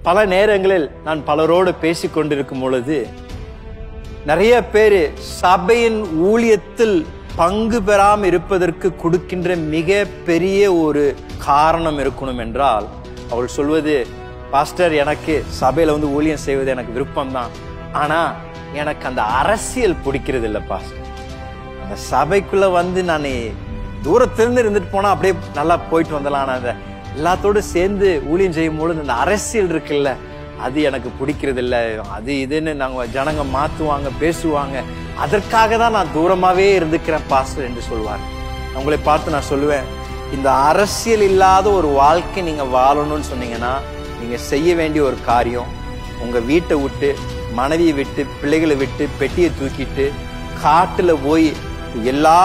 பல நேரங்களில் நான் பலரோடு பேசிக் கொண்டிருக்கும் பொழுது நிறைய பேரு சபையின் ஊழியத்தில் பங்கு பெறாமல் இருப்பதற்கு கொடுக்கின்ற மிக பெரிய ஒரு காரணம் இருக்கணும் என்றால், அவள் சொல்வது, பாஸ்டர் எனக்கு சபையில ஊழியம் செய்வது எனக்கு விருப்பம்தான், ஆனா எனக்கு அந்த அரசியல் பிடிக்கிறது இல்லை பாஸ்டர். அந்த சபைக்குள்ள நான் தூரத்திலிருந்து இருந்துட்டு போனா அப்படியே நல்லா போயிட்டு வந்துடலாம், அந்த எல்லாத்தோடு சேர்ந்து ஊழியம் செய்யும் பொழுது அந்த அரசியல் இருக்குல்ல, அது எனக்கு பிடிக்கிறது இல்லை, அது இதுன்னு நாங்க ஜனங்க மாத்துவாங்க பேசுவாங்க, அதற்காக தான் நான் தூரமாவே இருந்துக்கிறேன் பாஸ்டர் என்று சொல்வார். உங்களை பார்த்து நான் சொல்லுவேன், இந்த அரசியல் இல்லாத ஒரு வாழ்க்கை நீங்க வாழணும்னு சொன்னீங்கன்னா நீங்க செய்ய வேண்டிய ஒரு காரியம், உங்க வீட்டை விட்டு, மனைவியை விட்டு, பிள்ளைகளை விட்டு, பெட்டியை தூக்கிட்டு காட்டுல போய் எல்லா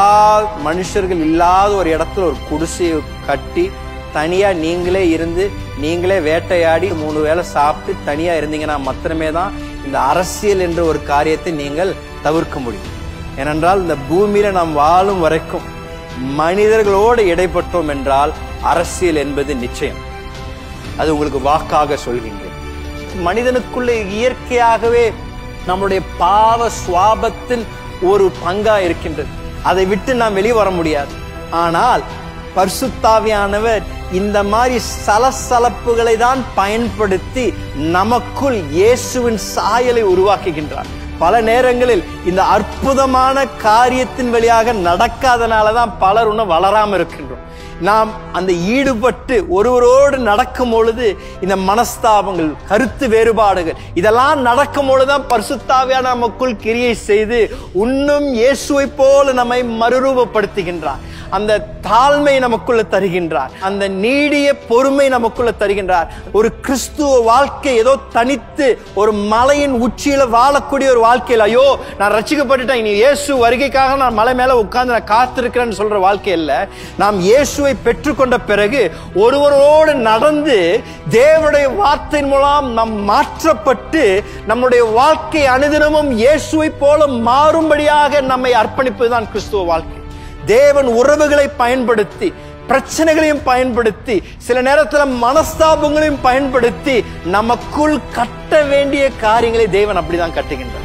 மனுஷர்கள் இல்லாத ஒரு இடத்துல ஒரு குடிசையை கட்டி தனியா நீங்களே இருந்து நீங்களே வேட்டையாடி 3 வேளை சாப்பிட்டு தனியா இருந்தீங்கன்னா மாத்திரமே தான் இந்த அரசியல் என்ற ஒரு காரியத்தை நீங்கள் தவிர்க்க முடியும். ஏனென்றால் இந்த பூமியில நாம் வாழும் வரைக்கும் மனிதர்களோடு இடைப்பட்டோம் என்றால் அரசியல் என்பது நிச்சயம். அது உங்களுக்கு வாக்காக சொல்கின்றேன். மனிதனுக்குள்ள இயற்கையாகவே நம்முடைய பாவ சுவாபத்தின் ஒரு பங்கா இருக்கின்றது. அதை விட்டு நாம் வெளியே வர முடியாது. ஆனால் பரிசுத்தாவியானவர் இந்த மாதிரி சலசலப்புகளை தான் பயன்படுத்தி நமக்குள் இயேசுவின் சாயலை உருவாக்குகின்றார். பல நேரங்களில் இந்த அற்புதமான காரியத்தின் வழியாக நடக்காதனாலதான் பலர் இன்னும் வளராம இருக்கின்றோம். நாம் அந்த ஈடுபட்டு ஒருவரோடு நடக்கும் பொழுது இந்த மனஸ்தாபங்கள், கருத்து வேறுபாடுகள் இதெல்லாம் நடக்கும் பொழுதுதான் பரிசுத்தாவியான நமக்குள் கிரியை செய்து இன்னும் இயேசுவை போல நம்மை மறுரூபப்படுத்துகின்றார். அந்த தாழ்மை நமக்குள்ள தருகின்றார், அந்த நீடிய பொறுமை நமக்குள்ள தருகின்றார். ஒரு கிறிஸ்துவ வாழ்க்கை ஏதோ தனித்து ஒரு மலையின் உச்சியில வாழக்கூடிய ஒரு வாழ்க்கையில், ஐயோ நான் ரட்சிக்கப்பட்டுட்டேன், இனி இயேசு வருகைக்காக நான் மலை மேல உட்கார்ந்து நான் காத்திருக்கிறேன்னு சொல்ற வாழ்க்கை இல்ல. நாம் இயேசுவை பெற்றுக்கொண்ட பிறகு ஒருவரோடு நடந்து தேவனுடைய வார்த்தையின் மூலம் நாம் மாற்றப்பட்டு நம்முடைய வாழ்க்கை அனுதினமும் இயேசுவை போல மாறும்படியாக நம்மை அர்ப்பணிப்பதுதான் கிறிஸ்துவ வாழ்க்கை. தேவன் உறவுகளை பயன்படுத்தி, பிரச்சனைகளையும் பயன்படுத்தி, சில நேரத்தில் மனஸ்தாபங்களையும் பயன்படுத்தி நமக்குள் கட்ட வேண்டிய காரியங்களை தேவன் அப்படிதான் கட்டுகின்றார்.